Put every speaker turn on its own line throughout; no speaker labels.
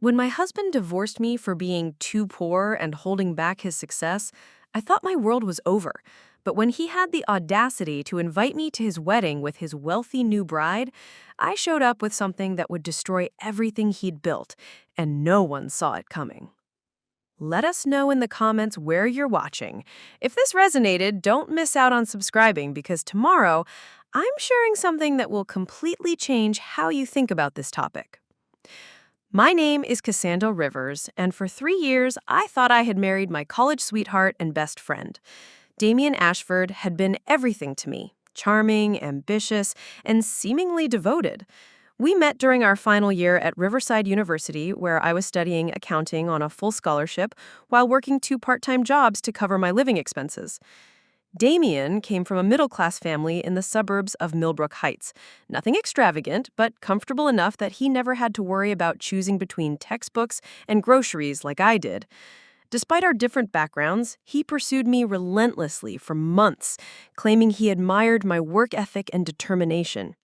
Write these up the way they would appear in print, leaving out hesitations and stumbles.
When my husband divorced me for being too poor and holding back his success, I thought my world was over. But when he had the audacity to invite me to his wedding with his wealthy new bride, I showed up with something that would destroy everything he'd built, and no one saw it coming. Let us know in the comments where you're watching. If this resonated, don't miss out on subscribing because tomorrow, I'm sharing something that will completely change how you think about this topic. My name is Cassandra Rivers, and for 3 years, I thought I had married my college sweetheart and best friend. Damien Ashford had been everything to me, charming, ambitious, and seemingly devoted. We met during our final year at Riverside University, where I was studying accounting on a full scholarship while working 2 part-time jobs to cover my living expenses. Damien came from a middle-class family in the suburbs of Millbrook Heights. Nothing extravagant, but comfortable enough that he never had to worry about choosing between textbooks and groceries like I did. Despite our different backgrounds, he pursued me relentlessly for months, claiming he admired my work ethic and determination.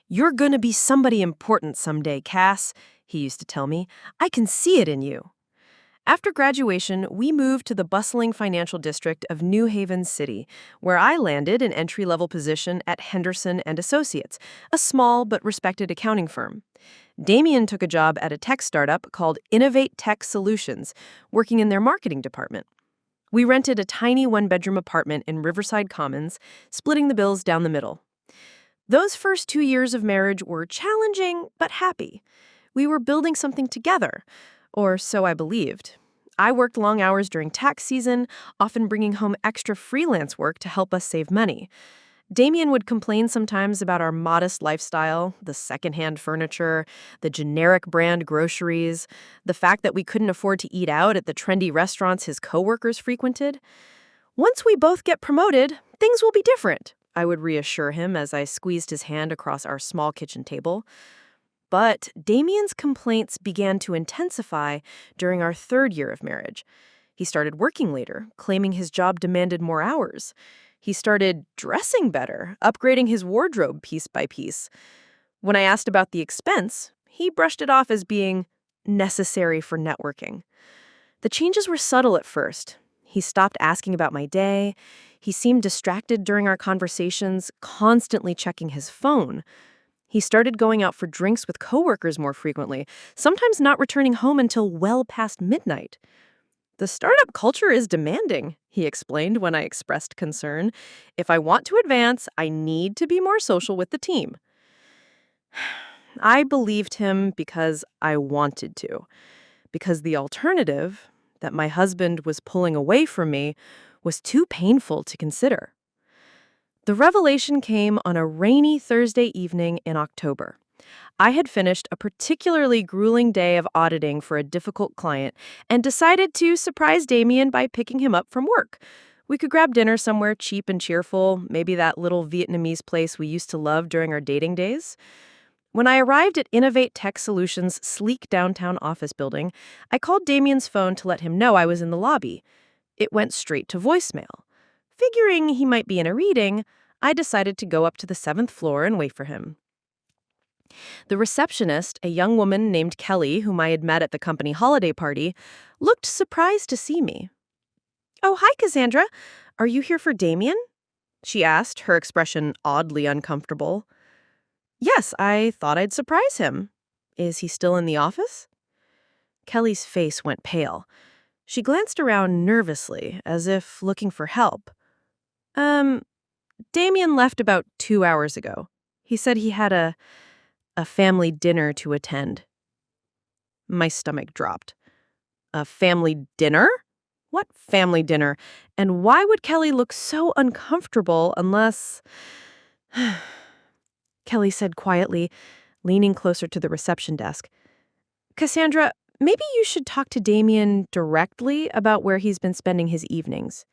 "You're gonna be somebody important someday, Cass," he used to tell me. "I can see it in you." After graduation, we moved to the bustling financial district of New Haven City, where I landed an entry-level position at Henderson and Associates, a small but respected accounting firm. Damien took a job at a tech startup called Innovate Tech Solutions, working in their marketing department. We rented a tiny one-bedroom apartment in Riverside Commons, splitting the bills down the middle. Those first 2 years of marriage were challenging but happy. We were building something together, or so I believed. I worked long hours during tax season, often bringing home extra freelance work to help us save money. Damien would complain sometimes about our modest lifestyle, the secondhand furniture, the generic brand groceries, the fact that we couldn't afford to eat out at the trendy restaurants his coworkers frequented. "Once we both get promoted, things will be different," I would reassure him as I squeezed his hand across our small kitchen table. But Damien's complaints began to intensify during our 3rd year of marriage. He started working later, claiming his job demanded more hours. He started dressing better, upgrading his wardrobe piece by piece. When I asked about the expense, he brushed it off as being necessary for networking. The changes were subtle at first. He stopped asking about my day. He seemed distracted during our conversations, constantly checking his phone. He started going out for drinks with coworkers more frequently, sometimes not returning home until well past midnight. "The startup culture is demanding," he explained when I expressed concern. "If I want to advance, I need to be more social with the team." I believed him because I wanted to, because the alternative, that my husband was pulling away from me, was too painful to consider. The revelation came on a rainy Thursday evening in October. I had finished a particularly grueling day of auditing for a difficult client and decided to surprise Damien by picking him up from work. We could grab dinner somewhere cheap and cheerful, maybe that little Vietnamese place we used to love during our dating days. When I arrived at Innovate Tech Solutions' sleek downtown office building, I called Damien's phone to let him know I was in the lobby. It went straight to voicemail. Figuring he might be in a reading, I decided to go up to the 7th floor and wait for him. The receptionist, a young woman named Kelly, whom I had met at the company holiday party, looked surprised to see me. "Oh, hi, Cassandra. Are you here for Damien?" she asked, her expression oddly uncomfortable. "Yes, I thought I'd surprise him. Is he still in the office?" Kelly's face went pale. She glanced around nervously, as if looking for help. Damien left about 2 hours ago. He said he had a family dinner to attend." My stomach dropped. "A family dinner? What family dinner? And why would Kelly look so uncomfortable unless—" Kelly said quietly, leaning closer to the reception desk. "Cassandra, maybe you should talk to Damien directly about where he's been spending his evenings."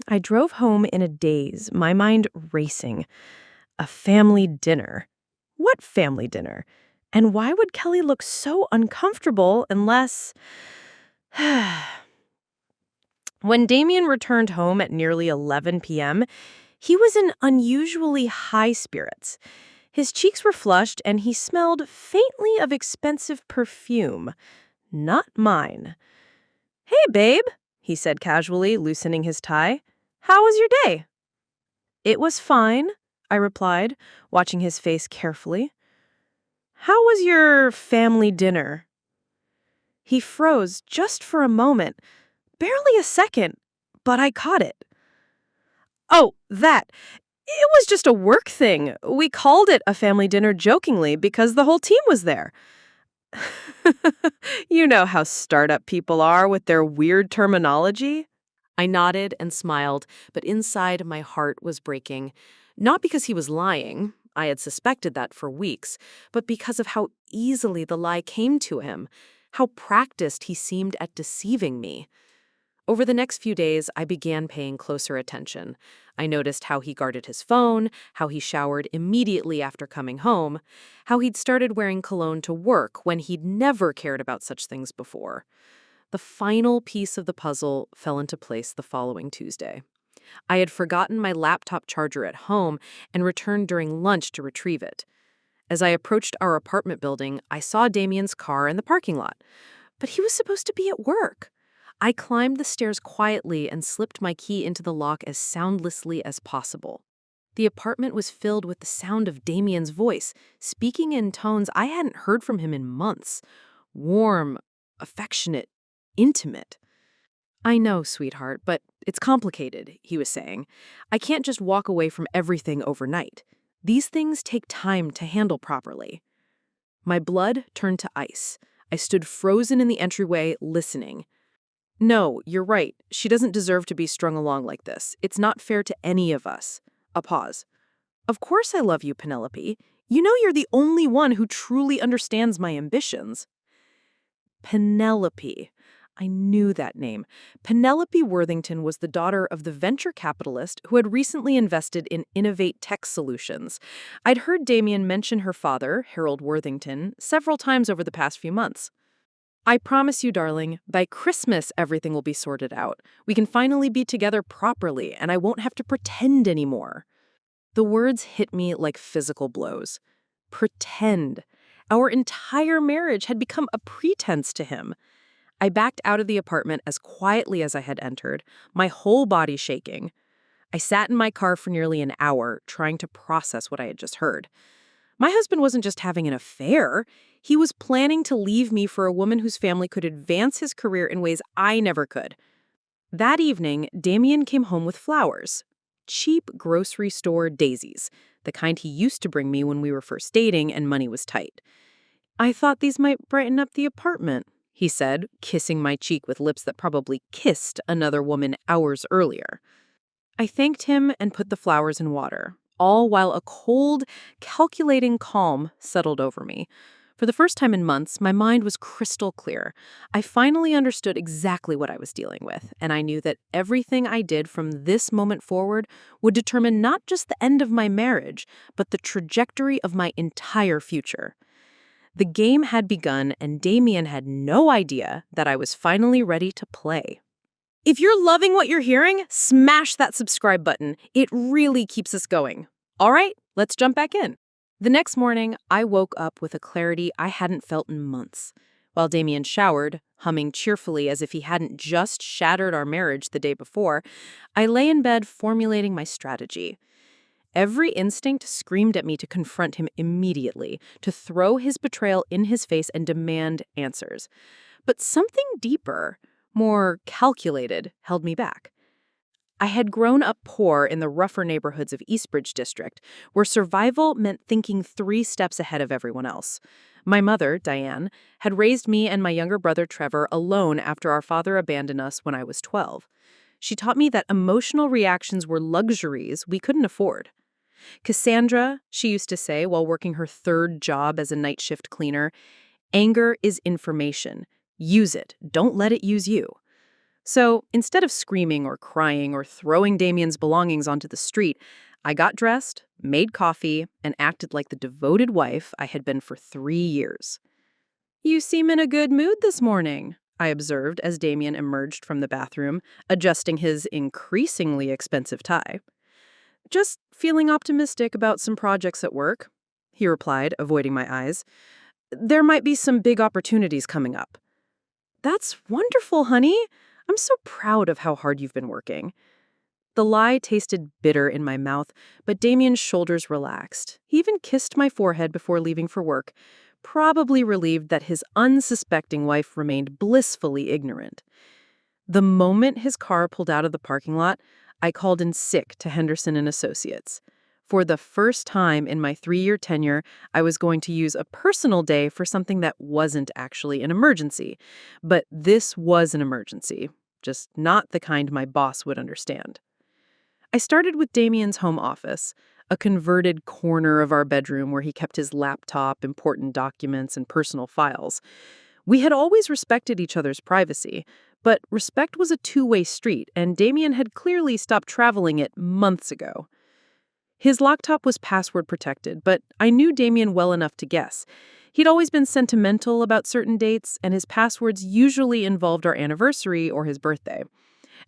I drove home in a daze, my mind racing. A family dinner. What family dinner? And why would Kelly look so uncomfortable unless... When Damien returned home at nearly 11 p.m., he was in unusually high spirits. His cheeks were flushed, and he smelled faintly of expensive perfume. Not mine. "Hey, babe," he said casually, loosening his tie. "How was your day?" "It was fine," I replied, watching his face carefully. "How was your family dinner?" He froze just for a moment, barely a second, but I caught it. "Oh, that. It was just a work thing. We called it a family dinner jokingly because the whole team was there." You know how startup people are with their weird terminology? I nodded and smiled, but inside my heart was breaking. Not because he was lying, I had suspected that for weeks, but because of how easily the lie came to him, how practiced he seemed at deceiving me. Over the next few days, I began paying closer attention. I noticed how he guarded his phone, how he showered immediately after coming home, how he'd started wearing cologne to work when he'd never cared about such things before. The final piece of the puzzle fell into place the following Tuesday. I had forgotten my laptop charger at home and returned during lunch to retrieve it. As I approached our apartment building, I saw Damien's car in the parking lot. But he was supposed to be at work. I climbed the stairs quietly and slipped my key into the lock as soundlessly as possible. The apartment was filled with the sound of Damien's voice, speaking in tones I hadn't heard from him in months. Warm, affectionate, intimate. "I know, sweetheart, but it's complicated," he was saying. "I can't just walk away from everything overnight. These things take time to handle properly." My blood turned to ice. I stood frozen in the entryway, listening. "No, you're right. She doesn't deserve to be strung along like this. It's not fair to any of us." A pause. "Of course I love you, Penelope. You know you're the only one who truly understands my ambitions." Penelope. I knew that name. Penelope Worthington was the daughter of the venture capitalist who had recently invested in Innovate Tech Solutions. I'd heard Damien mention her father, Harold Worthington, several times over the past few months. "I promise you, darling, by Christmas everything will be sorted out. We can finally be together properly, and I won't have to pretend anymore." The words hit me like physical blows. Pretend. Our entire marriage had become a pretense to him. I backed out of the apartment as quietly as I had entered, my whole body shaking. I sat in my car for nearly an hour, trying to process what I had just heard. My husband wasn't just having an affair. He was planning to leave me for a woman whose family could advance his career in ways I never could. That evening, Damien came home with flowers. Cheap grocery store daisies, the kind he used to bring me when we were first dating and money was tight. "I thought these might brighten up the apartment," he said, kissing my cheek with lips that probably kissed another woman hours earlier. I thanked him and put the flowers in water, all while a cold, calculating calm settled over me. For the first time in months, my mind was crystal clear. I finally understood exactly what I was dealing with, and I knew that everything I did from this moment forward would determine not just the end of my marriage, but the trajectory of my entire future. The game had begun, and Damien had no idea that I was finally ready to play. If you're loving what you're hearing, smash that subscribe button. It really keeps us going. All right, let's jump back in. The next morning, I woke up with a clarity I hadn't felt in months. While Damien showered, humming cheerfully as if he hadn't just shattered our marriage the day before, I lay in bed formulating my strategy. Every instinct screamed at me to confront him immediately, to throw his betrayal in his face and demand answers. But something deeper, more calculated, held me back. I had grown up poor in the rougher neighborhoods of Eastbridge District, where survival meant thinking 3 steps ahead of everyone else. My mother, Diane, had raised me and my younger brother Trevor alone after our father abandoned us when I was 12. She taught me that emotional reactions were luxuries we couldn't afford. Cassandra, she used to say while working her 3rd job as a night shift cleaner, "Anger is information. Use it. Don't let it use you." So instead of screaming or crying or throwing Damien's belongings onto the street, I got dressed, made coffee, and acted like the devoted wife I had been for 3 years. "You seem in a good mood this morning," I observed as Damien emerged from the bathroom, adjusting his increasingly expensive tie. "Just feeling optimistic about some projects at work." he replied, avoiding my eyes. "There might be some big opportunities coming up." "That's wonderful, honey. I'm so proud of how hard you've been working." The lie tasted bitter in my mouth, but Damien's shoulders relaxed. He even kissed my forehead before leaving for work, probably relieved that his unsuspecting wife remained blissfully ignorant. The moment his car pulled out of the parking lot, I called in sick to Henderson and Associates. For the first time in my 3-year tenure, I was going to use a personal day for something that wasn't actually an emergency. But this was an emergency, just not the kind my boss would understand. I started with Damien's home office, a converted corner of our bedroom where he kept his laptop, important documents, and personal files. We had always respected each other's privacy, but respect was a two-way street, and Damien had clearly stopped traveling it months ago. His laptop was password protected, but I knew Damien well enough to guess. He'd always been sentimental about certain dates, and his passwords usually involved our anniversary or his birthday.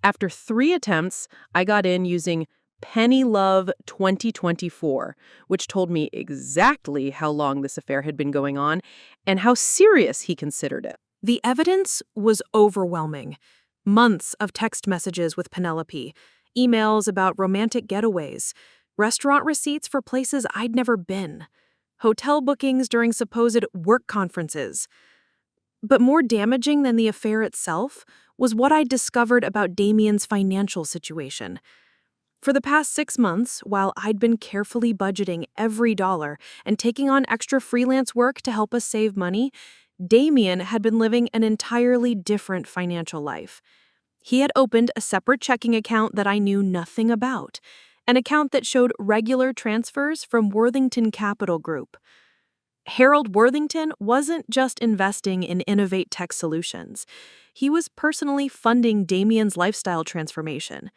After 3 attempts, I got in using Penny Love 2024, which told me exactly how long this affair had been going on and how serious he considered it. The evidence was overwhelming. Months of text messages with Penelope, emails about romantic getaways, restaurant receipts for places I'd never been, hotel bookings during supposed work conferences. But more damaging than the affair itself was what I'd discovered about Damien's financial situation. For the past 6 months, while I'd been carefully budgeting every dollar and taking on extra freelance work to help us save money, Damien had been living an entirely different financial life. He had opened a separate checking account that I knew nothing about, an account that showed regular transfers from Worthington Capital Group. Harold Worthington wasn't just investing in Innovate Tech Solutions. He was personally funding Damien's lifestyle transformation.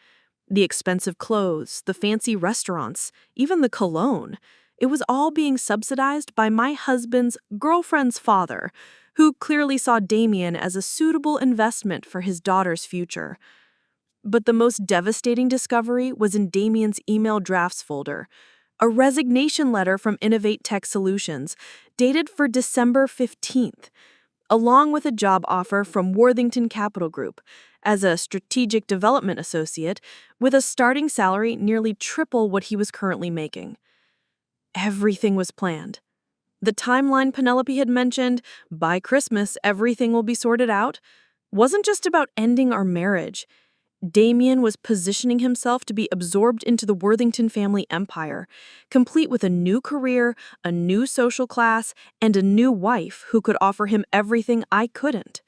The expensive clothes, the fancy restaurants, even the cologne. It was all being subsidized by my husband's girlfriend's father, who clearly saw Damien as a suitable investment for his daughter's future. But the most devastating discovery was in Damien's email drafts folder. A resignation letter from Innovate Tech Solutions, dated for December 15th, along with a job offer from Worthington Capital Group as a strategic development associate with a starting salary nearly triple what he was currently making. Everything was planned. The timeline Penelope had mentioned, by Christmas everything will be sorted out, wasn't just about ending our marriage. Damien was positioning himself to be absorbed into the Worthington family empire, complete with a new career, a new social class, and a new wife who could offer him everything I couldn't.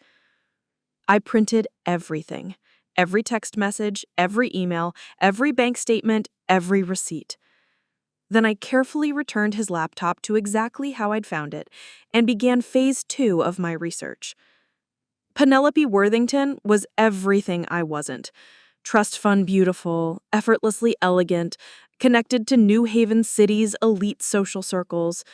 I printed everything. Every text message, every email, every bank statement, every receipt. Then I carefully returned his laptop to exactly how I'd found it and began phase 2 of my research. Penelope Worthington was everything I wasn't. Trust fund beautiful, effortlessly elegant, connected to New Haven City's elite social circles.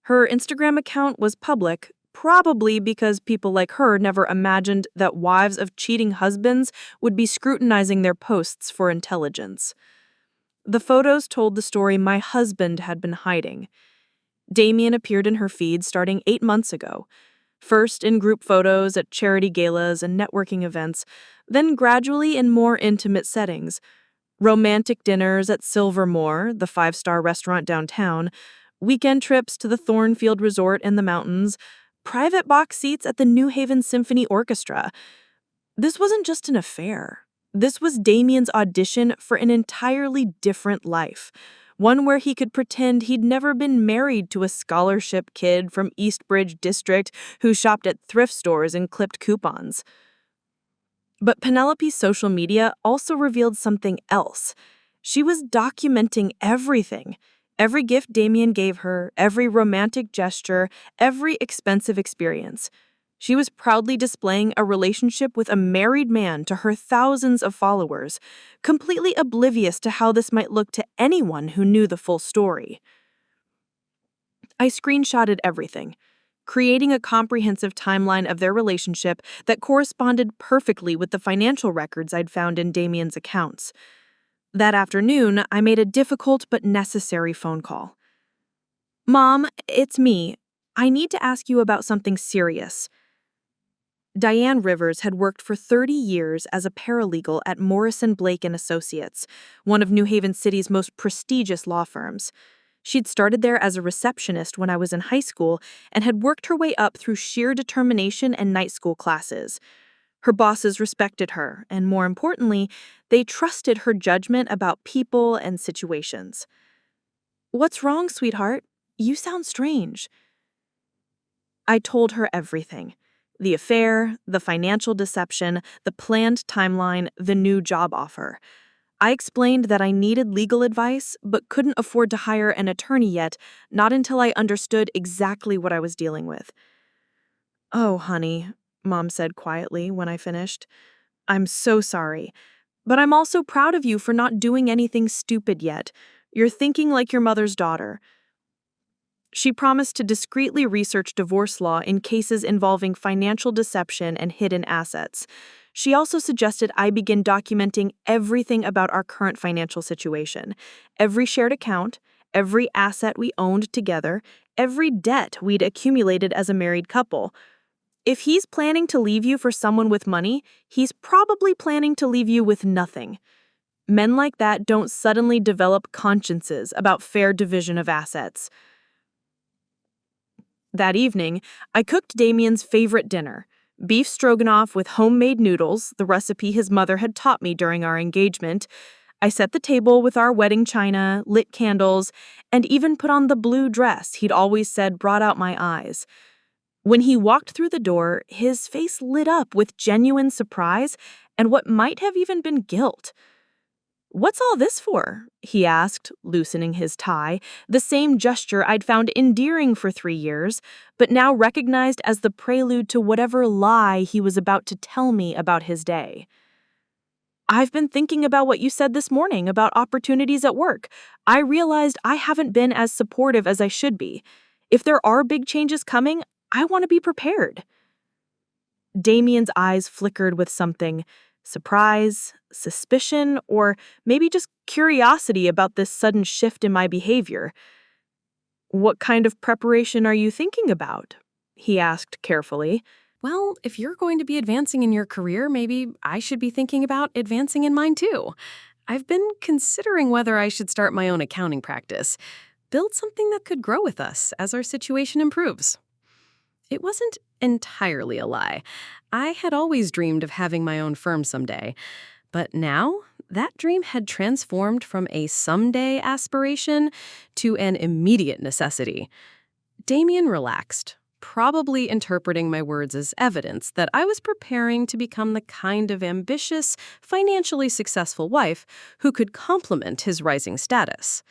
Her Instagram account was public, probably because people like her never imagined that wives of cheating husbands would be scrutinizing their posts for intelligence. The photos told the story my husband had been hiding. Damien appeared in her feed starting 8 months ago. First in group photos at charity galas and networking events, then gradually in more intimate settings. Romantic dinners at Silvermore, the 5-star restaurant downtown, weekend trips to the Thornfield Resort in the mountains, private box seats at the New Haven Symphony Orchestra. This wasn't just an affair. This was Damien's audition for an entirely different life. One where he could pretend he'd never been married to a scholarship kid from Eastbridge District who shopped at thrift stores and clipped coupons. But Penelope's social media also revealed something else. She was documenting everything. Every gift Damien gave her, every romantic gesture, every expensive experience. She was proudly displaying a relationship with a married man to her thousands of followers, completely oblivious to how this might look to anyone who knew the full story. I screenshotted everything, creating a comprehensive timeline of their relationship that corresponded perfectly with the financial records I'd found in Damien's accounts. That afternoon, I made a difficult but necessary phone call. Mom, it's me. I need to ask you about something serious. Diane Rivers had worked for 30 years as a paralegal at Morrison Blake and Associates, one of New Haven City's most prestigious law firms. She'd started there as a receptionist when I was in high school and had worked her way up through sheer determination and night school classes. Her bosses respected her, and more importantly, they trusted her judgment about people and situations. "What's wrong, sweetheart? You sound strange." I told her everything. The affair, the financial deception, the planned timeline, the new job offer. I explained that I needed legal advice, but couldn't afford to hire an attorney yet, not until I understood exactly what I was dealing with. "Oh, honey," Mom said quietly when I finished. "I'm so sorry. But I'm also proud of you for not doing anything stupid yet. You're thinking like your mother's daughter." She promised to discreetly research divorce law in cases involving financial deception and hidden assets. She also suggested I begin documenting everything about our current financial situation, every shared account, every asset we owned together, every debt we'd accumulated as a married couple. If he's planning to leave you for someone with money, he's probably planning to leave you with nothing. Men like that don't suddenly develop consciences about fair division of assets. That evening, I cooked Damien's favorite dinner, beef stroganoff with homemade noodles, the recipe his mother had taught me during our engagement. I set the table with our wedding china, lit candles, and even put on the blue dress he'd always said brought out my eyes. When he walked through the door, his face lit up with genuine surprise and what might have even been guilt. "What's all this for?" he asked, loosening his tie, the same gesture I'd found endearing for 3 years, but now recognized as the prelude to whatever lie he was about to tell me about his day. "I've been thinking about what you said this morning about opportunities at work. I realized I haven't been as supportive as I should be. If there are big changes coming, I want to be prepared." Damien's eyes flickered with something: surprise, suspicion, or maybe just curiosity about this sudden shift in my behavior. "What kind of preparation are you thinking about?" he asked carefully.
Well, if you're going to be advancing in your career, maybe I should be thinking about advancing in mine too. I've been considering whether I should start my own accounting practice, build something that could grow with us as our situation improves. It wasn't entirely a lie. I had always dreamed of having my own firm someday, but now that dream had transformed from a someday aspiration to an immediate necessity. Damien relaxed, probably interpreting my words as evidence that I was preparing to become the kind of ambitious, financially successful wife who could complement his rising status.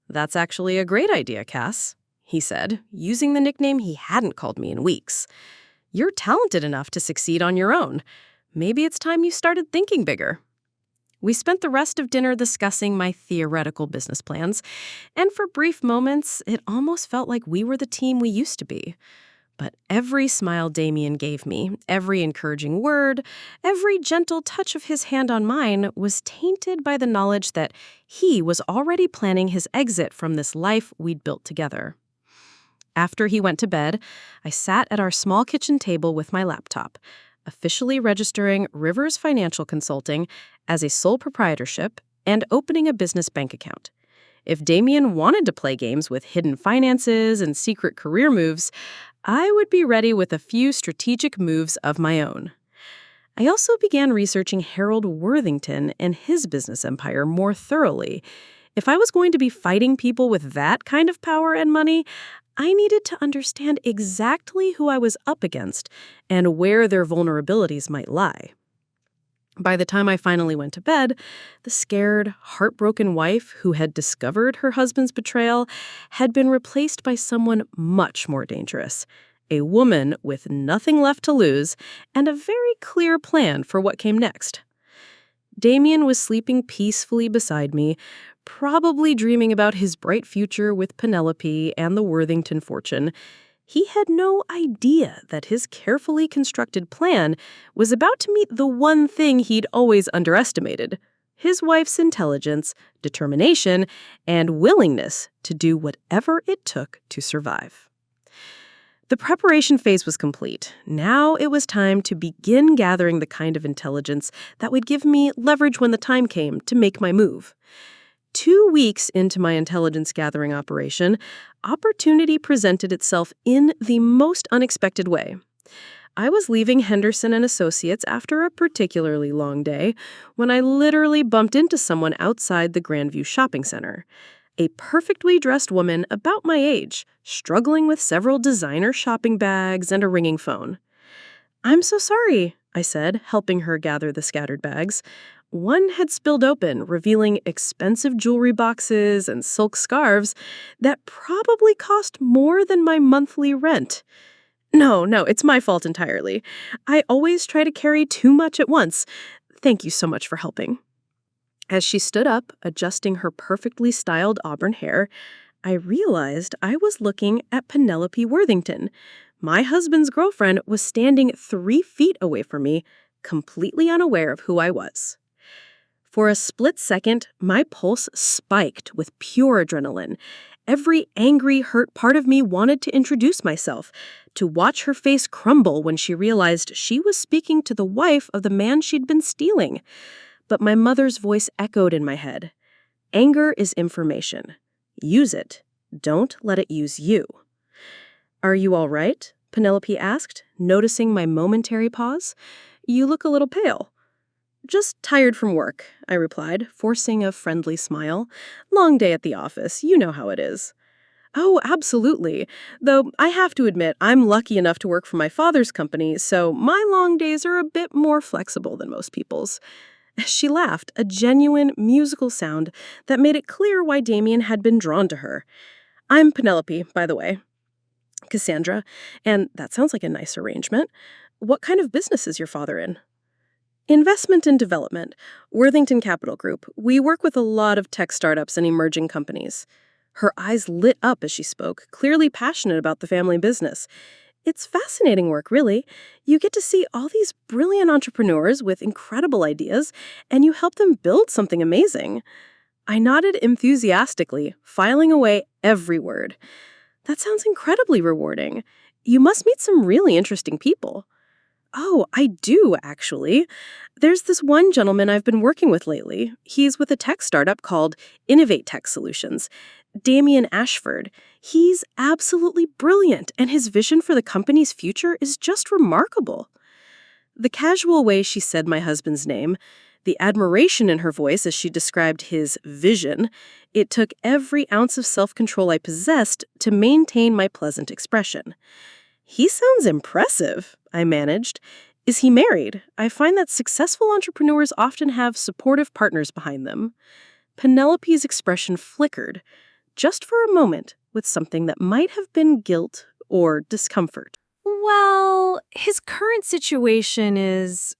"That's actually a great idea, Cass," he said, using the nickname he hadn't called me in weeks. "You're talented enough to succeed on your own. Maybe it's time you started thinking bigger." We spent the rest of dinner discussing my theoretical business plans, and for brief moments, it almost felt like we were the team we used to be. But every smile Damien gave me, every encouraging word, every gentle touch of his hand on mine was tainted by the knowledge that he was already planning his exit from this life we'd built together. After he went to bed, I sat at our small kitchen table with my laptop, officially registering Rivers Financial Consulting as a sole proprietorship and opening a business bank account. If Damien wanted to play games with hidden finances and secret career moves, I would be ready with a few strategic moves of my own. I also began researching Harold Worthington and his business empire more thoroughly. If I was going to be fighting people with that kind of power and money, I needed to understand exactly who I was up against and where their vulnerabilities might lie. By the time I finally went to bed, the scared, heartbroken wife who had discovered her husband's betrayal had been replaced by someone much more dangerous, a woman with nothing left to lose and a very clear plan for what came next. Damien was sleeping peacefully beside me, probably dreaming about his bright future with Penelope and the Worthington fortune. He had no idea that his carefully constructed plan was about to meet the one thing he'd always underestimated: his wife's intelligence, determination, and willingness to do whatever it took to survive. The preparation phase was complete. Now it was time to begin gathering the kind of intelligence that would give me leverage when the time came to make my move. 2 weeks into my intelligence gathering operation, opportunity presented itself in the most unexpected way. I was leaving Henderson and Associates after a particularly long day when I literally bumped into someone outside the Grandview Shopping Center. A perfectly dressed woman about my age, struggling with several designer shopping bags and a ringing phone. "I'm so sorry," I said, helping her gather the scattered bags. One had spilled open, revealing expensive jewelry boxes and silk scarves that probably cost more than my monthly rent. No, it's my fault entirely. I always try to carry too much at once. Thank you so much for helping. As she stood up, adjusting her perfectly styled auburn hair, I realized I was looking at Penelope Worthington. My husband's girlfriend was standing 3 feet away from me, completely unaware of who I was. For a split second, my pulse spiked with pure adrenaline. Every angry, hurt part of me wanted to introduce myself, to watch her face crumble when she realized she was speaking to the wife of the man she'd been stealing. But my mother's voice echoed in my head. Anger is information. Use it. Don't let it use you. "Are you all right?" Penelope asked, noticing my momentary pause. "You look a little pale." "Just tired from work," I replied, forcing a friendly smile. "Long day at the office, you know how it is." "Oh, absolutely. Though I have to admit, I'm lucky enough to work for my father's company, so my long days are a bit more flexible than most people's." She laughed, a genuine musical sound that made it clear why Damien had been drawn to her. "I'm Penelope, by the way. Cassandra, and that sounds like a nice arrangement. What kind of business is your father in?" "Investment and development. Worthington Capital Group. We work with a lot of tech startups and emerging companies." Her eyes lit up as she spoke, clearly passionate about the family business. "It's fascinating work, really. You get to see all these brilliant entrepreneurs with incredible ideas, and you help them build something amazing." I nodded enthusiastically, filing away every word. "That sounds incredibly rewarding. You must meet some really interesting people." "Oh, I do, actually. There's this one gentleman I've been working with lately. He's with a tech startup called Innovate Tech Solutions. Damien Ashford. He's absolutely brilliant, and his vision for the company's future is just remarkable." The casual way she said my husband's name, the admiration in her voice as she described his vision, it took every ounce of self-control I possessed to maintain my pleasant expression. "He sounds impressive," I managed. "Is he married? I find that successful entrepreneurs often have supportive partners behind them." Penelope's expression flickered, just for a moment, with something that might have been guilt or discomfort.
"Well, his current situation is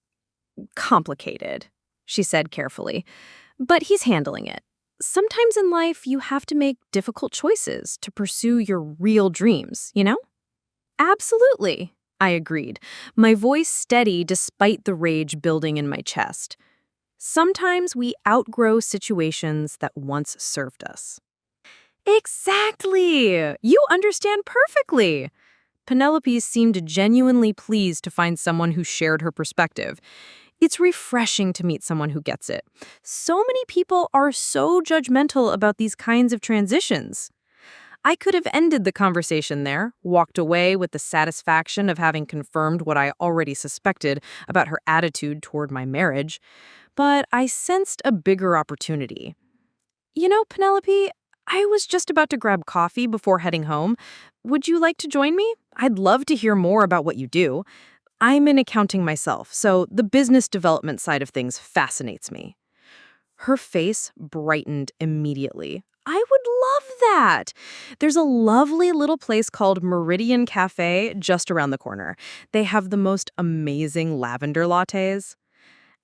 complicated," she said carefully, "but he's handling it. Sometimes in life, you have to make difficult choices to pursue your real dreams, you know?" "Absolutely," I agreed, my voice steady despite the rage building in my chest. "Sometimes we outgrow situations that once served us." "Exactly! You understand perfectly!" Penelope seemed genuinely pleased to find someone who shared her perspective. It's refreshing to meet someone who gets it. So many people are so judgmental about these kinds of transitions. I could have ended the conversation there, walked away with the satisfaction of having confirmed what I already suspected about her attitude toward my marriage, but I sensed a bigger opportunity. "You know, Penelope, I was just about to grab coffee before heading home. Would you like to join me? I'd love to hear more about what you do. I'm in accounting myself, so the business development side of things fascinates me." Her face brightened immediately. "I would love that! There's a lovely little place called Meridian Cafe just around the corner. They have the most amazing lavender lattes."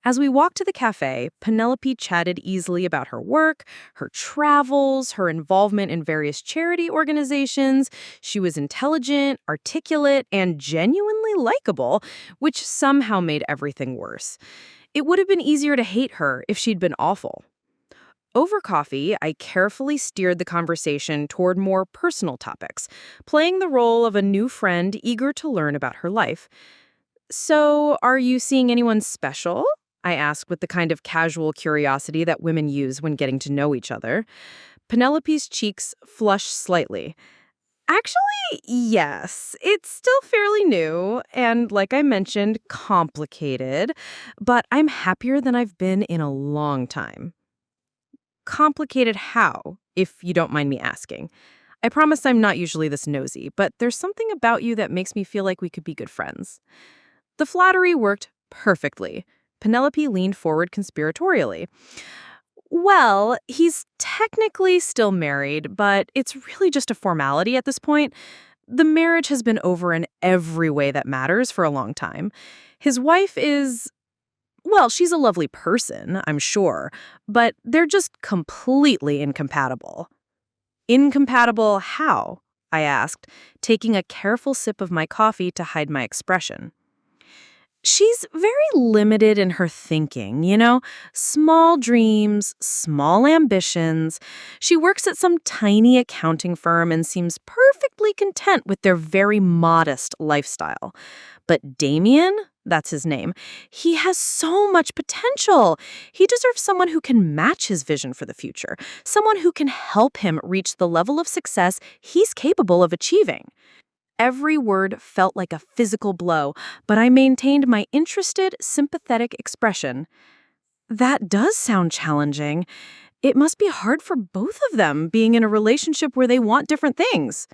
As we walked to the cafe, Penelope chatted easily about her work, her travels, her involvement in various charity organizations. She was intelligent, articulate, and genuinely likable, which somehow made everything worse. It would have been easier to hate her if she'd been awful. Over coffee, I carefully steered the conversation toward more personal topics, playing the role of a new friend eager to learn about her life. So, are you seeing anyone special? I asked with the kind of casual curiosity that women use when getting to know each other. Penelope's cheeks flushed slightly. Actually, yes. It's still fairly new and, like I mentioned, complicated, but I'm happier than I've been in a long time. Complicated how, if you don't mind me asking? I promise I'm not usually this nosy, but there's something about you that makes me feel like we could be good friends. The flattery worked perfectly. Penelope leaned forward conspiratorially. Well, he's technically still married, but it's really just a formality at this point. The marriage has been over in every way that matters for a long time. His wife is, well, she's a lovely person, I'm sure, but they're just completely incompatible. Incompatible how? I asked, taking a careful sip of my coffee to hide my expression. She's very limited in her thinking, small dreams, small ambitions. She works at some tiny accounting firm and seems perfectly content with their very modest lifestyle. But Damien, that's his name, he has so much potential. He deserves someone who can match his vision for the future, someone who can help him reach the level of success he's capable of achieving. Every word felt like a physical blow, but I maintained my interested, sympathetic expression. That does sound challenging. It must be hard for both of them being in a relationship where they want different things.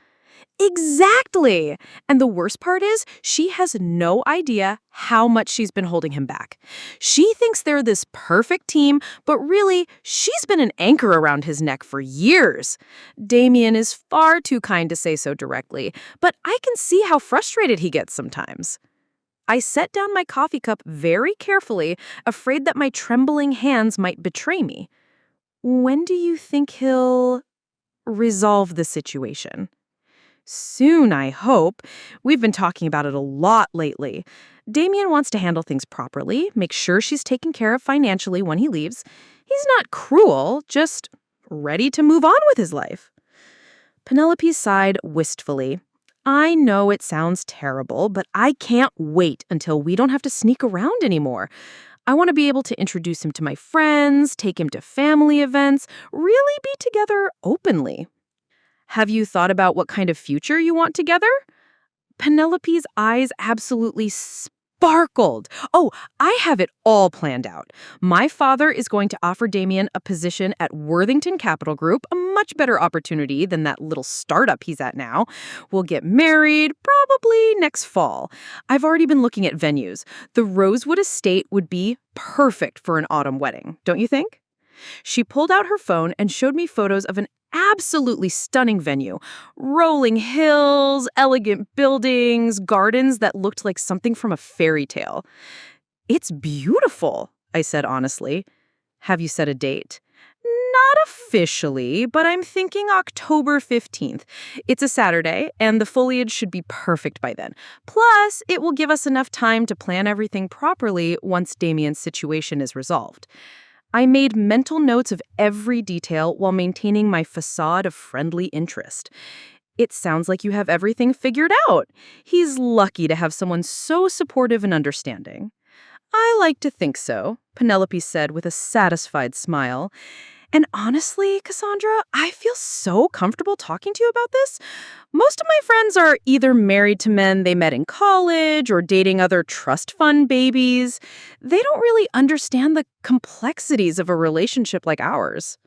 Exactly! And the worst part is, she has no idea how much she's been holding him back. She thinks they're this perfect team, but really, she's been an anchor around his neck for years. Damien is far too kind to say so directly, but I can see how frustrated he gets sometimes. I set down my coffee cup very carefully, afraid that my trembling hands might betray me. When do you think he'll resolve the situation? Soon, I hope. We've been talking about it a lot lately. Damien wants to handle things properly, make sure she's taken care of financially when he leaves. He's not cruel, just ready to move on with his life. Penelope sighed wistfully. I know it sounds terrible, but I can't wait until we don't have to sneak around anymore. I want to be able to introduce him to my friends, take him to family events, really be together openly. Have you thought about what kind of future you want together? Penelope's eyes absolutely sparkled. Oh, I have it all planned out. My father is going to offer Damien a position at Worthington Capital Group, a much better opportunity than that little startup he's at now. We'll get married probably next fall. I've already been looking at venues. The Rosewood Estate would be perfect for an autumn wedding, don't you think? She pulled out her phone and showed me photos of an absolutely stunning venue. Rolling hills, elegant buildings, gardens that looked like something from a fairy tale. It's beautiful, I said honestly. Have you set a date? Not officially, but I'm thinking October 15th. It's a Saturday, and the foliage should be perfect by then. Plus, it will give us enough time to plan everything properly once Damien's situation is resolved. I made mental notes of every detail while maintaining my facade of friendly interest. It sounds like you have everything figured out. He's lucky to have someone so supportive and understanding. I like to think so, Penelope said with a satisfied smile. And honestly, Cassandra, I feel so comfortable talking to you about this. Most of my friends are either married to men they met in college or dating other trust fund babies. They don't really understand the complexities of a relationship like ours.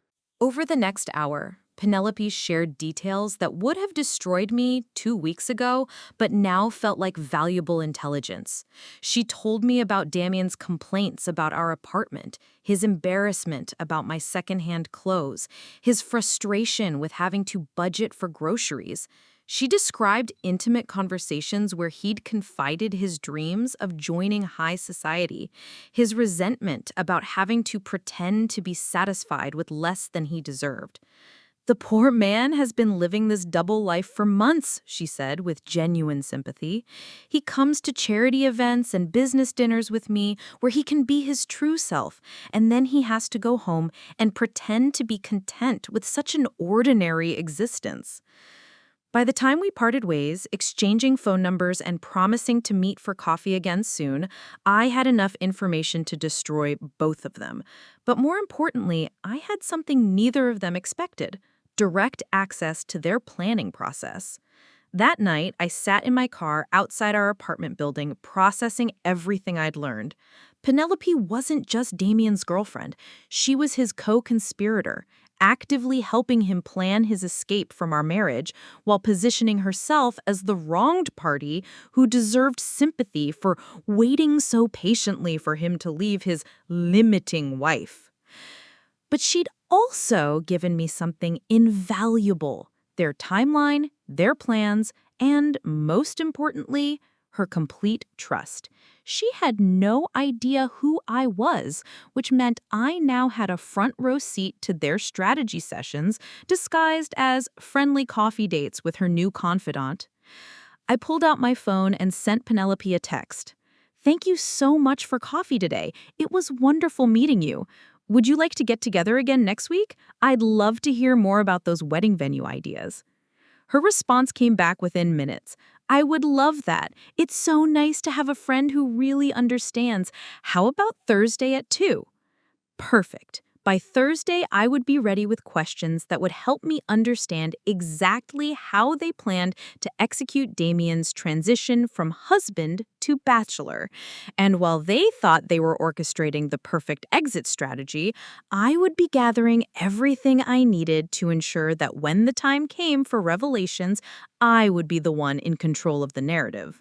Over the next hour, Penelope shared details that would have destroyed me 2 weeks ago, but now felt like valuable intelligence. She told me about Damien's complaints about our apartment, his embarrassment about my secondhand clothes, his frustration with having to budget for groceries. She described intimate conversations where he'd confided his dreams of joining high society, his resentment about having to pretend to be satisfied with less than he deserved. The poor man has been living this double life for months, she said with genuine sympathy. He comes to charity events and business dinners with me where he can be his true self, and then he has to go home and pretend to be content with such an ordinary existence. By the time we parted ways, exchanging phone numbers and promising to meet for coffee again soon, I had enough information to destroy both of them. But more importantly, I had something neither of them expected: direct access to their planning process. That night, I sat in my car outside our apartment building, processing everything I'd learned. Penelope wasn't just Damien's girlfriend. She was his co-conspirator, actively helping him plan his escape from our marriage while positioning herself as the wronged party who deserved sympathy for waiting so patiently for him to leave his limiting wife. But she'd also given me something invaluable: their timeline, their plans, and, most importantly, her complete trust. She had no idea who I was, which meant I now had a front row seat to their strategy sessions, disguised as friendly coffee dates with her new confidant. I pulled out my phone and sent Penelope a text. "Thank you so much for coffee today. It was wonderful meeting you. Would you like to get together again next week? I'd love to hear more about those wedding venue ideas." Her response came back within minutes. "I would love that. It's so nice to have a friend who really understands. How about Thursday at 2? Perfect. By Thursday, I would be ready with questions that would help me understand exactly how they planned to execute Damien's transition from husband to bachelor. And while they thought they were orchestrating the perfect exit strategy, I would be gathering everything I needed to ensure that when the time came for revelations, I would be the one in control of the narrative.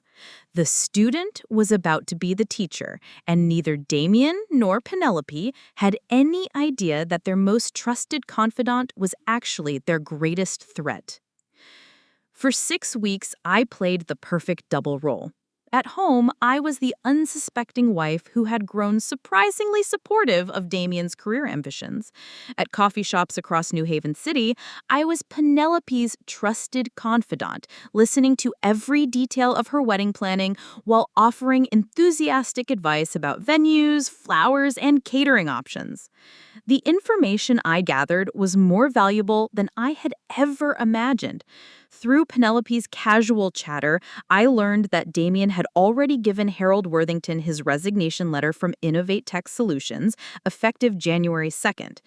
The student was about to be the teacher, and neither Damien nor Penelope had any idea that their most trusted confidant was actually their greatest threat. For 6 weeks, I played the perfect double role. At home, I was the unsuspecting wife who had grown surprisingly supportive of Damien's career ambitions. At coffee shops across New Haven City, I was Penelope's trusted confidant, listening to every detail of her wedding planning while offering enthusiastic advice about venues, flowers, and catering options. The information I gathered was more valuable than I had ever imagined. Through Penelope's casual chatter, I learned that Damien had already given Harold Worthington his resignation letter from Innovate Tech Solutions, effective January 2nd.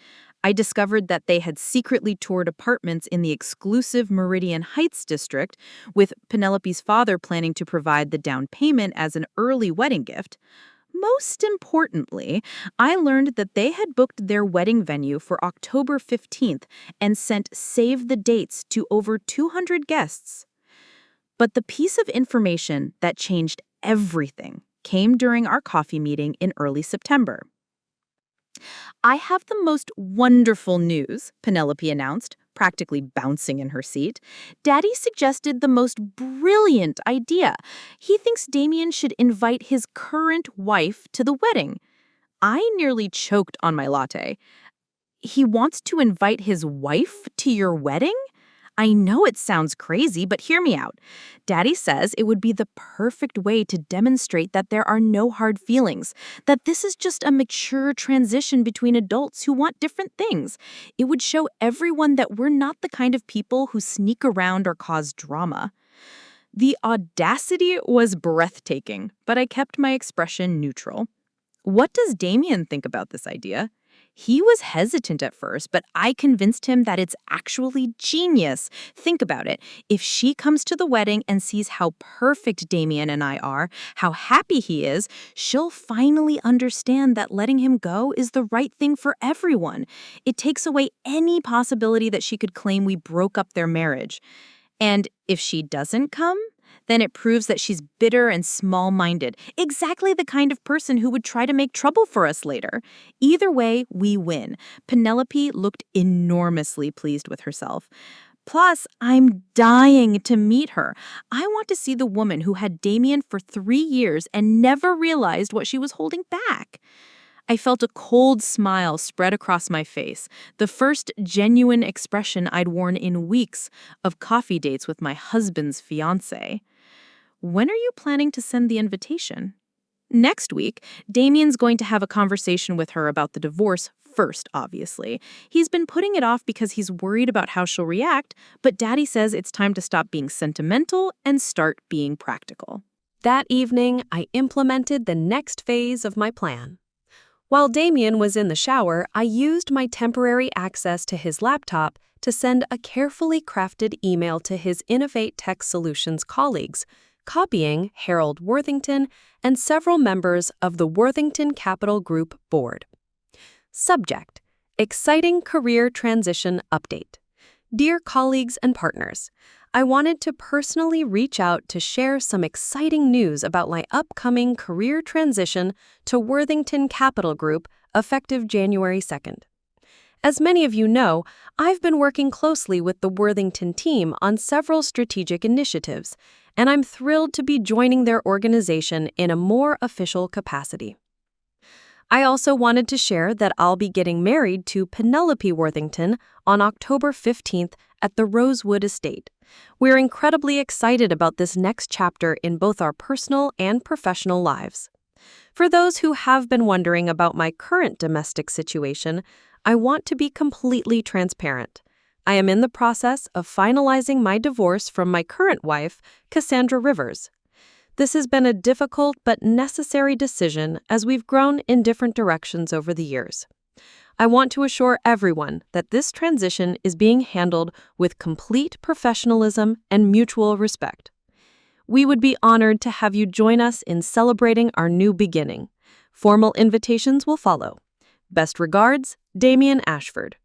I discovered that they had secretly toured apartments in the exclusive Meridian Heights district, with Penelope's father planning to provide the down payment as an early wedding gift. Most importantly, I learned that they had booked their wedding venue for October 15th and sent save the dates to over 200 guests. But the piece of information that changed everything came during our coffee meeting in early September. "I have the most wonderful news," Penelope announced, practically bouncing in her seat. "Daddy suggested the most brilliant idea. He thinks Damien should invite his current wife to the wedding." I nearly choked on my latte. "He wants to invite his wife to your wedding?" I know it sounds crazy, but hear me out. Daddy says it would be the perfect way to demonstrate that there are no hard feelings, that this is just a mature transition between adults who want different things. It would show everyone that we're not the kind of people who sneak around or cause drama. The audacity was breathtaking, but I kept my expression neutral. "What does Damien think about this idea?" He was hesitant at first, but I convinced him that it's actually genius. Think about it. If she comes to the wedding and sees how perfect Damien and I are, how happy he is, she'll finally understand that letting him go is the right thing for everyone. It takes away any possibility that she could claim we broke up their marriage. And if she doesn't come, then it proves that she's bitter and small-minded, exactly the kind of person who would try to make trouble for us later. Either way, we win. Penelope looked enormously pleased with herself. Plus, I'm dying to meet her. I want to see the woman who had Damien for 3 years and never realized what she was holding back. I felt a cold smile spread across my face, the first genuine expression I'd worn in weeks of coffee dates with my husband's fiancé. When are you planning to send the invitation? Next week, Damien's going to have a conversation with her about the divorce first, obviously. He's been putting it off because he's worried about how she'll react, but Daddy says it's time to stop being sentimental and start being practical.
That evening, I implemented the next phase of my plan. While Damien was in the shower, I used my temporary access to his laptop to send a carefully crafted email to his Innovate Tech Solutions colleagues, copying Harold Worthington and several members of the Worthington Capital Group board. Subject: Exciting Career Transition Update. Dear colleagues and partners, I wanted to personally reach out to share some exciting news about my upcoming career transition to Worthington Capital Group effective January 2nd. As many of you know, I've been working closely with the Worthington team on several strategic initiatives, and I'm thrilled to be joining their organization in a more official capacity. I also wanted to share that I'll be getting married to Penelope Worthington on October 15th at the Rosewood Estate. We're incredibly excited about this next chapter in both our personal and professional lives. For those who have been wondering about my current domestic situation, I want to be completely transparent. I am in the process of finalizing my divorce from my current wife, Cassandra Rivers. This has been a difficult but necessary decision as we've grown in different directions over the years. I want to assure everyone that this transition is being handled with complete professionalism and mutual respect. We would be honored to have you join us in celebrating our new beginning. Formal invitations will follow. Best regards, Damien Ashford.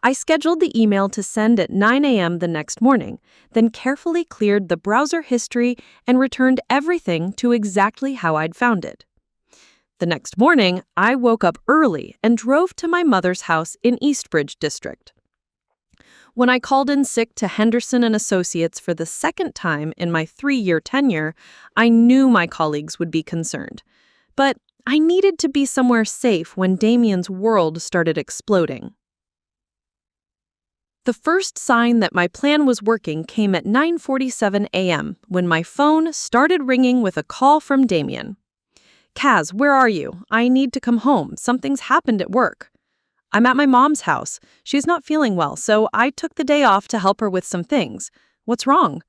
I scheduled the email to send at 9 a.m. the next morning, then carefully cleared the browser history and returned everything to exactly how I'd found it. The next morning, I woke up early and drove to my mother's house in Eastbridge District. When I called in sick to Henderson & Associates for the second time in my 3-year tenure, I knew my colleagues would be concerned. But I needed to be somewhere safe when Damien's world started exploding. The first sign that my plan was working came at 9:47 a.m. when my phone started ringing with a call from Damien. "Kaz, where are you? I need to come home. Something's happened at work." "I'm at my mom's house. She's not feeling well, so I took the day off to help her with some things. What's wrong?"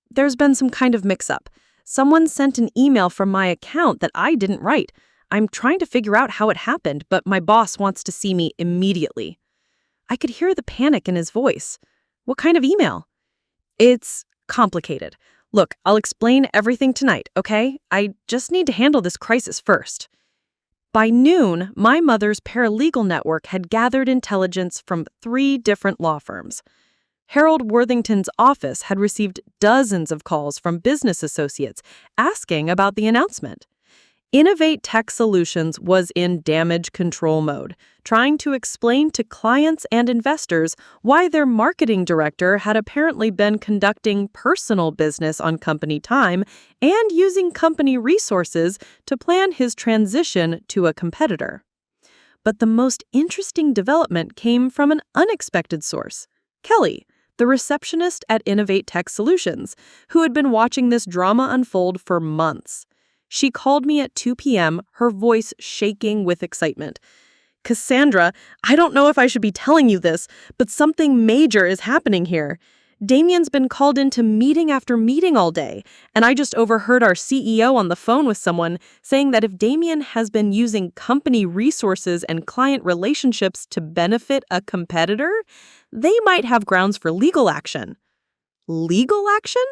There's been some kind of mix-up. Someone sent an email from my account that I didn't write. I'm trying to figure out how it happened, but my boss wants to see me immediately." I could hear the panic in his voice. "What kind of email?" "It's complicated. Look, I'll explain everything tonight, okay? I just need to handle this crisis first." By noon, my mother's paralegal network had gathered intelligence from 3 different law firms. Harold Worthington's office had received dozens of calls from business associates asking about the announcement. Innovate Tech Solutions was in damage control mode, trying to explain to clients and investors why their marketing director had apparently been conducting personal business on company time and using company resources to plan his transition to a competitor. But the most interesting development came from an unexpected source: Kelly, the receptionist at Innovate Tech Solutions, who had been watching this drama unfold for months. She called me at 2 p.m., her voice shaking with excitement. "Cassandra, I don't know if I should be telling you this, but something major is happening here. Damien's been called into meeting after meeting all day, and I just overheard our CEO on the phone with someone saying that if Damien has been using company resources and client relationships to benefit a competitor, they might have grounds for legal action." Legal action?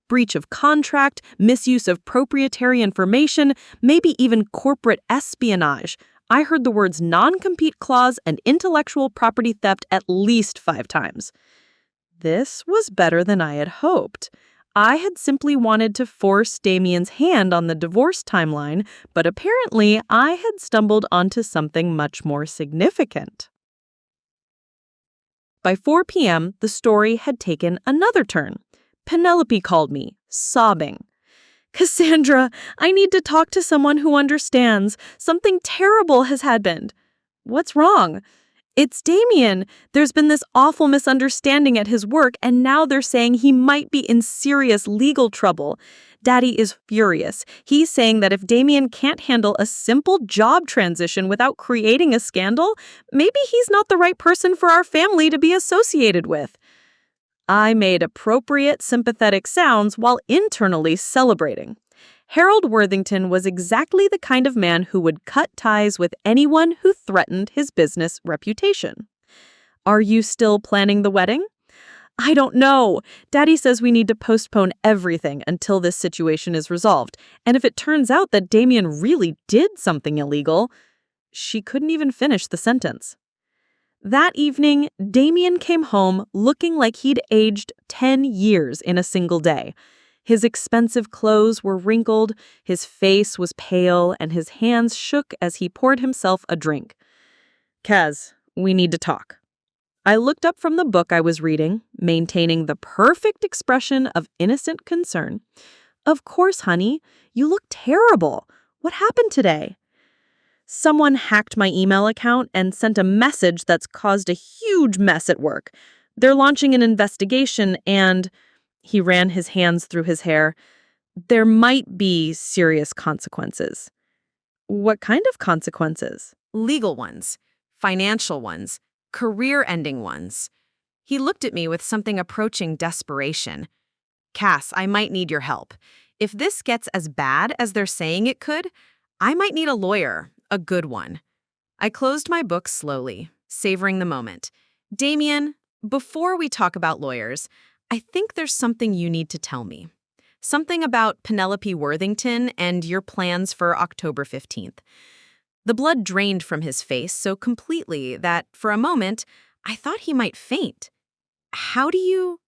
Breach of contract, misuse of proprietary information, maybe even corporate espionage. I heard the words non-compete clause and intellectual property theft at least 5 times. This was better than I had hoped. I had simply wanted to force Damien's hand on the divorce timeline, but apparently I had stumbled onto something much more significant. By 4 p.m., the story had taken another turn. Penelope called me, sobbing. Cassandra, I need to talk to someone who understands. Something terrible has happened. What's wrong? It's Damien. There's been this awful misunderstanding at his work, and now they're saying he might be in serious legal trouble. Daddy is furious. He's saying that if Damien can't handle a simple job transition without creating a scandal, maybe he's not the right person for our family to be associated with. I made appropriate, sympathetic sounds while internally celebrating. Harold Worthington was exactly the kind of man who would cut ties with anyone who threatened his business reputation. Are you still planning the wedding? I don't know. Daddy says we need to postpone everything until this situation is resolved. And if it turns out that Damien really did something illegal, she couldn't even finish the sentence. That evening, Damien came home looking like he'd aged 10 years in a single day. His expensive clothes were wrinkled, his face was pale, and his hands shook as he poured himself a drink. Kaz, we need to talk. I looked up from the book I was reading, maintaining the perfect expression of innocent concern. Of course, honey. You look terrible. What happened today? Someone hacked my email account and sent a message that's caused a huge mess at work. They're launching an investigation and... He ran his hands through his hair. There might be serious consequences. What kind of consequences?
Legal ones, financial ones, career-ending ones. He looked at me with something approaching desperation. Cass, I might need your help. If this gets as bad as they're saying it could, I might need a lawyer, a good one. I closed my book slowly, savoring the moment. Damien, before we talk about lawyers, I think there's something you need to tell me. Something about Penelope Worthington and your plans for October 15th. The blood drained from his face so completely that, for a moment, I thought he might faint. How do you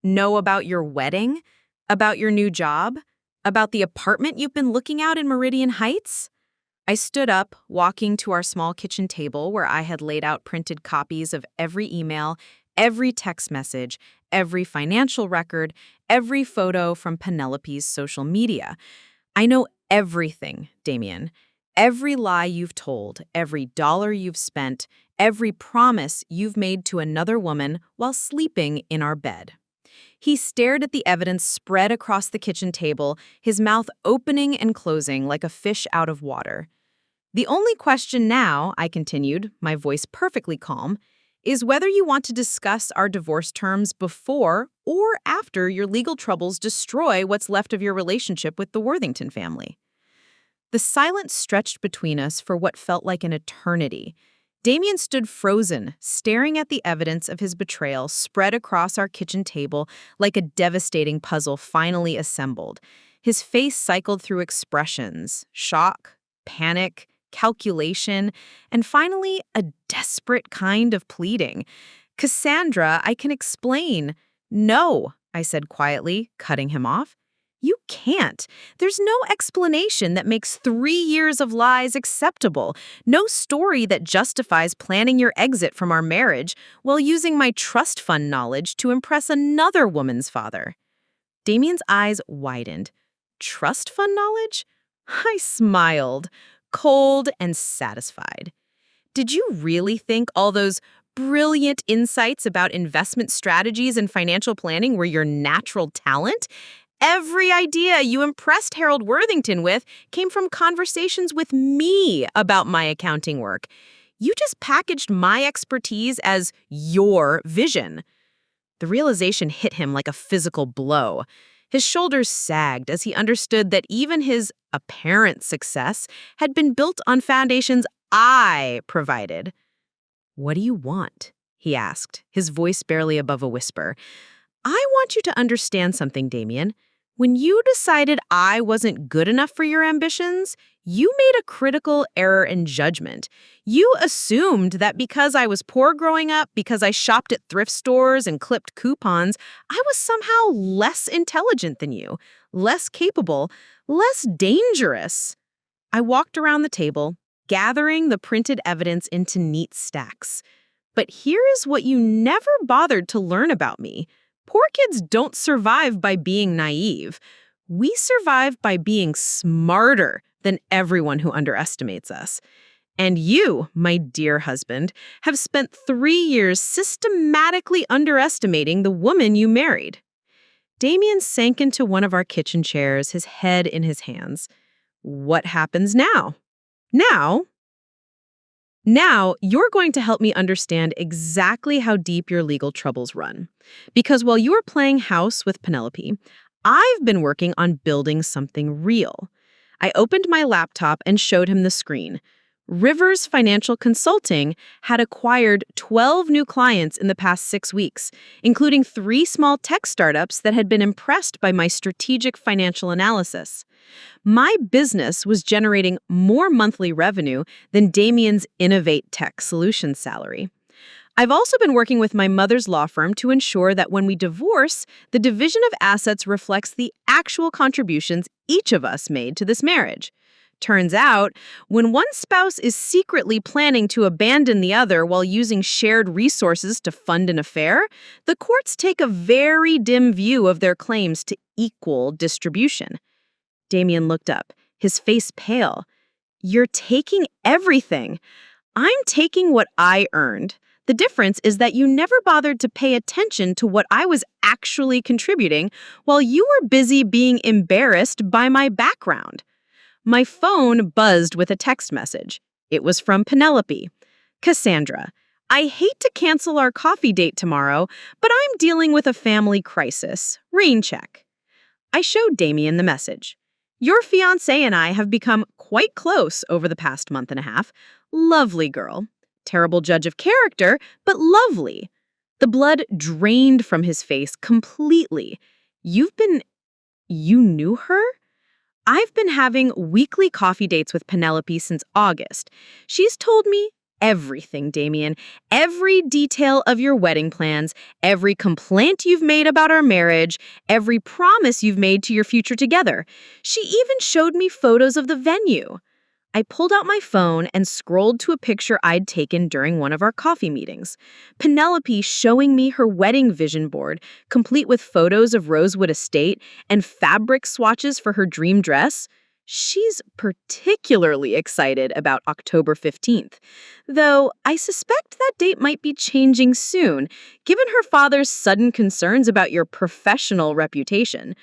know about your wedding? About your new job? About the apartment you've been looking at in Meridian Heights? I stood up, walking to our small kitchen table where I had laid out printed copies of every email, every text message, every financial record, every photo from Penelope's social media. I know everything, Damien. Every lie you've told, every dollar you've spent, every promise you've made to another woman while sleeping in our bed. He stared at the evidence spread across the kitchen table, his mouth opening and closing like a fish out of water. The only question now, I continued, my voice perfectly calm, is whether you want to discuss our divorce terms before or after your legal troubles destroy what's left of your relationship with the Worthington family. The silence stretched between us for what felt like an eternity. Damien stood frozen, staring at the evidence of his betrayal spread across our kitchen table like a devastating puzzle finally assembled. His face cycled through expressions: shock, panic, calculation, and finally a desperate kind of pleading. Cassandra, I can explain. No, I said quietly, cutting him off. You can't. There's no explanation that makes 3 years of lies acceptable. No story that justifies planning your exit from our marriage while using my trust fund knowledge to impress another woman's father. Damien's eyes widened. Trust fund knowledge? I smiled, cold and satisfied. Did you really think all those brilliant insights about investment strategies and financial planning were your natural talent? Every idea you impressed Harold Worthington with came from conversations with me about my accounting work. You just packaged my expertise as your vision. The realization hit him like a physical blow. His shoulders sagged as he understood that even his apparent success had been built on foundations I provided. What do you want? He asked, his voice barely above a whisper. I want you to understand something, Damien. When you decided I wasn't good enough for your ambitions, you made a critical error in judgment. You assumed that because I was poor growing up, because I shopped at thrift stores and clipped coupons, I was somehow less intelligent than you, less capable, less dangerous. I walked around the table, gathering the printed evidence into neat stacks. But here is what you never bothered to learn about me. Poor kids don't survive by being naive.
We survive by being smarter than everyone who underestimates us. And you, my dear husband, have spent 3 years systematically underestimating the woman you married. Damien sank into one of our kitchen chairs, his head in his hands. What happens now? Now, now, you're going to help me understand exactly how deep your legal troubles run. Because while you were playing house with Penelope, I've been working on building something real. I opened my laptop and showed him the screen. Rivers Financial Consulting had acquired 12 new clients in the past 6 weeks, including 3 small tech startups that had been impressed by my strategic financial analysis. My business was generating more monthly revenue than Damien's Innovate Tech Solutions salary. I've also been working with my mother's law firm to ensure that when we divorce, the division of assets reflects the actual contributions each of us made to this marriage. Turns out, when one spouse is secretly planning to abandon the other while using shared resources to fund an affair, the courts take a very dim view of their claims to equal distribution. Damien looked up, his face pale. You're taking everything. I'm taking what I earned. The difference is that you never bothered to pay attention to what I was actually contributing while you were busy being embarrassed by my background. My phone buzzed with a text message. It was from Penelope. Cassandra, I hate to cancel our coffee date tomorrow, but I'm dealing with a family crisis. Rain check. I showed Damien the message. Your fiancé and I have become quite close over the past month and a half. Lovely girl. Terrible judge of character, but lovely. The blood drained from his face completely. You knew her? I've been having weekly coffee dates with Penelope since August. She's told me everything, Damien. Every detail of your wedding plans, every complaint you've made about our marriage, every promise you've made to your future together. She even showed me photos of the venue. I pulled out my phone and scrolled to a picture I'd taken during one of our coffee meetings. Penelope showing me her wedding vision board, complete with photos of Rosewood Estate and fabric swatches for her dream dress. She's particularly excited about October 15th, though I suspect that date might be changing soon, given her father's sudden concerns about your professional reputation.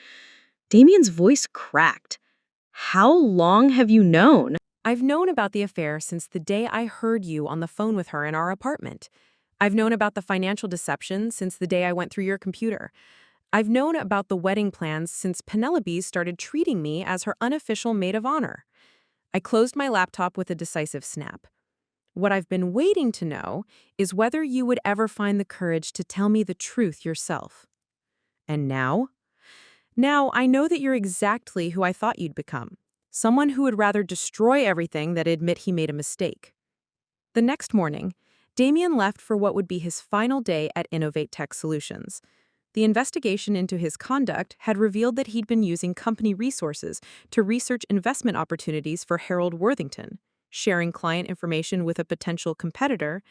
Damien's voice cracked. How long have you known?
I've known about the affair since the day I heard you on the phone with her in our apartment. I've known about the financial deception since the day I went through your computer. I've known about the wedding plans since Penelope started treating me as her unofficial maid of honor. I closed my laptop with a decisive snap. What I've been waiting to know is whether you would ever find the courage to tell me the truth yourself. And now? Now I know that you're exactly who I thought you'd become. Someone who would rather destroy everything than admit he made a mistake. The next morning, Damien left for what would be his final day at Innovate Tech Solutions. The investigation into his conduct had revealed that he'd been using company resources to research investment opportunities for Harold Worthington, sharing client information with a potential competitor,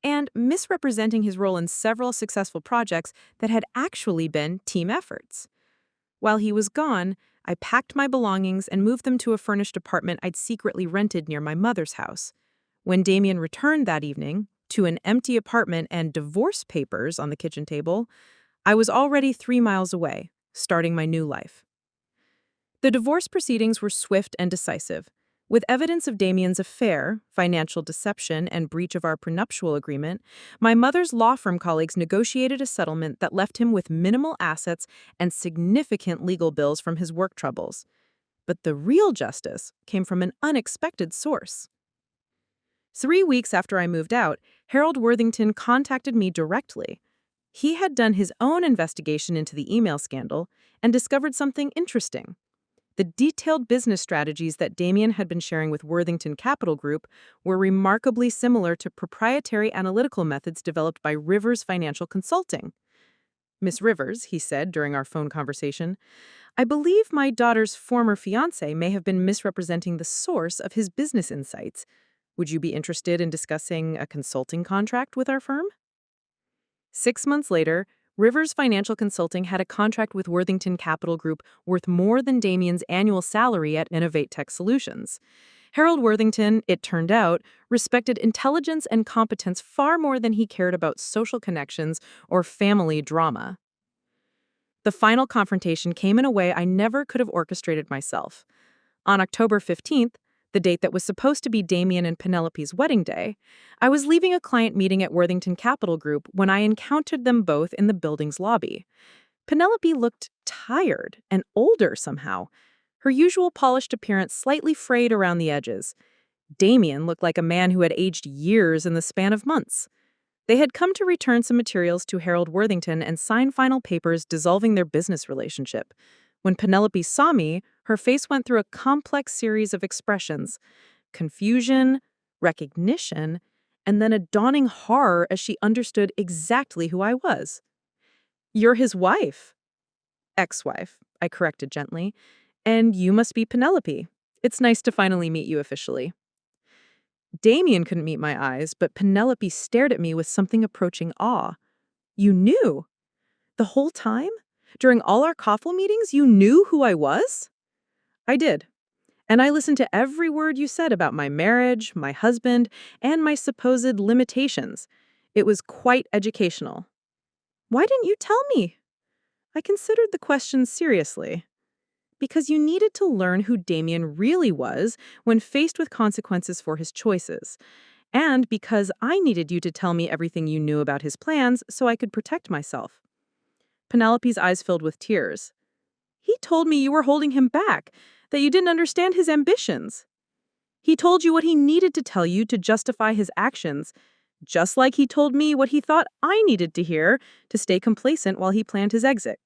and misrepresenting his role in several successful projects that had actually been team efforts. While he was gone, I packed my belongings and moved them to a furnished apartment I'd secretly rented near my mother's house. When Damien returned that evening, to an empty apartment and divorce papers on the kitchen table, I was already 3 miles away, starting my new life. The divorce proceedings were swift and decisive. With evidence of Damien's affair, financial deception, and breach of our prenuptial agreement, my mother's law firm colleagues negotiated a settlement that left him with minimal assets and significant legal bills from his work troubles. But the real justice came from an unexpected source. 3 weeks after I moved out, Harold Worthington contacted me directly. He had done his own investigation into the email scandal and discovered something interesting. The detailed business strategies that Damien had been sharing with Worthington Capital Group were remarkably similar to proprietary analytical methods developed by Rivers Financial Consulting. Miss Rivers, he said during our phone conversation, I believe my daughter's former fiancé may have been misrepresenting the source of his business insights. Would you be interested in discussing a consulting contract with our firm? 6 months later,
Rivers Financial Consulting had a contract with Worthington Capital Group worth more than Damien's annual salary at Innovate Tech Solutions. Harold Worthington, it turned out, respected intelligence and competence far more than he cared about social connections or family drama. The final confrontation came in a way I never could have orchestrated myself. On October 15th, the date that was supposed to be Damien and Penelope's wedding day, I was leaving a client meeting at Worthington Capital Group when I encountered them both in the building's lobby. Penelope looked tired and older somehow, her usual polished appearance slightly frayed around the edges. Damien looked like a man who had aged years in the span of months. They had come to return some materials to Harold Worthington and sign final papers dissolving their business relationship. When Penelope saw me, her face went through a complex series of expressions: confusion, recognition, and then a dawning horror as she understood exactly who I was. "You're his wife." "Ex-wife," I corrected gently. "And you must be Penelope. It's nice to finally meet you officially." Damien couldn't meet my eyes, but Penelope stared at me with something approaching awe. "You knew? The whole time? During all our coffee meetings, you knew who I was?" "I did. And I listened to every word you said about my marriage, my husband, and my supposed limitations. It was quite educational." "Why didn't you tell me?" I considered the question seriously. "Because you needed to learn who Damien really was when faced with consequences for his choices. And because I needed you to tell me everything you knew about his plans so I could protect myself." Penelope's eyes filled with tears. "He told me you were holding him back, that you didn't understand his ambitions. He told you what he needed to tell you to justify his actions, just like he told me what he thought I needed to hear to stay complacent while he planned his exit."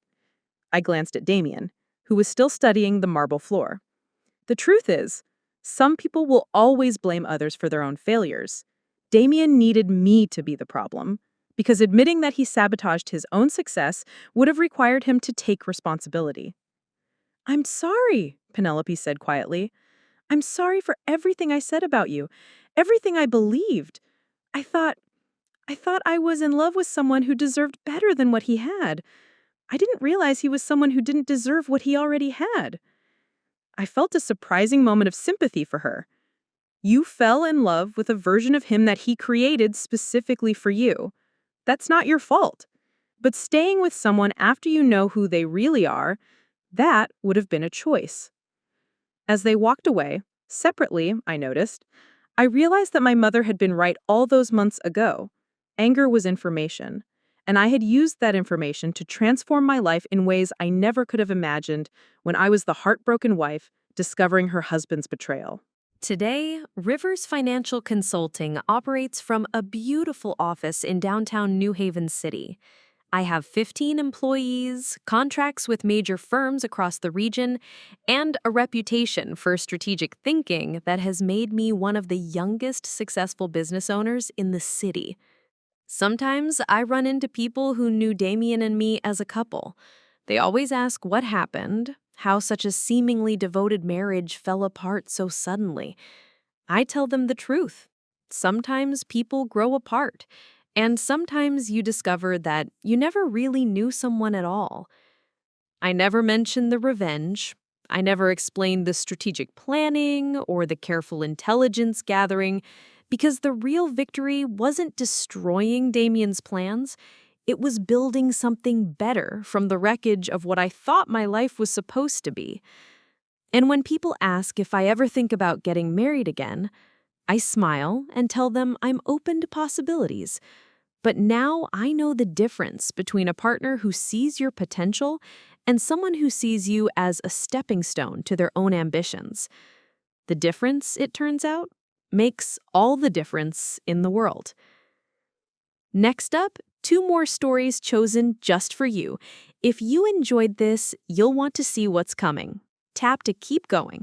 I glanced at Damien, who was still studying the marble floor. "The truth is, some people will always blame others for their own failures. Damien needed me to be the problem, because admitting that he sabotaged his own success would have required him to take responsibility." "I'm sorry," Penelope said quietly. "I'm sorry for everything I said about you, everything I believed. I thought I was in love with someone who deserved better than what he had. I didn't realize he was someone who didn't deserve what he already had." I felt a surprising moment of sympathy for her. You fell in love with a version of him that he created specifically for you. That's not your fault. But staying with someone after you know who they really are, that would have been a choice. As they walked away, separately, I noticed, I realized that my mother had been right all those months ago. Anger was information, and I had used that information to transform my life in ways I never could have imagined when I was the heartbroken wife discovering her husband's betrayal.
Today, Rivers Financial Consulting operates from a beautiful office in downtown New Haven City. I have 15 employees, contracts with major firms across the region, and a reputation for strategic thinking that has made me one of the youngest successful business owners in the city. Sometimes I run into people who knew Damien and me as a couple. They always ask what happened, how such a seemingly devoted marriage fell apart so suddenly. I tell them the truth. Sometimes people grow apart, and sometimes you discover that you never really knew someone at all. I never mention the revenge. I never explain the strategic planning or the careful intelligence gathering, because the real victory wasn't destroying Damien's plans. It was building something better from the wreckage of what I thought my life was supposed to be. And when people ask if I ever think about getting married again, I smile and tell them I'm open to possibilities. But now I know the difference between a partner who sees your potential and someone who sees you as a stepping stone to their own ambitions. The difference, it turns out, makes all the difference in the world. Next up, 2 more stories chosen just for you. If you enjoyed this, you'll want to see what's coming. Tap to keep going.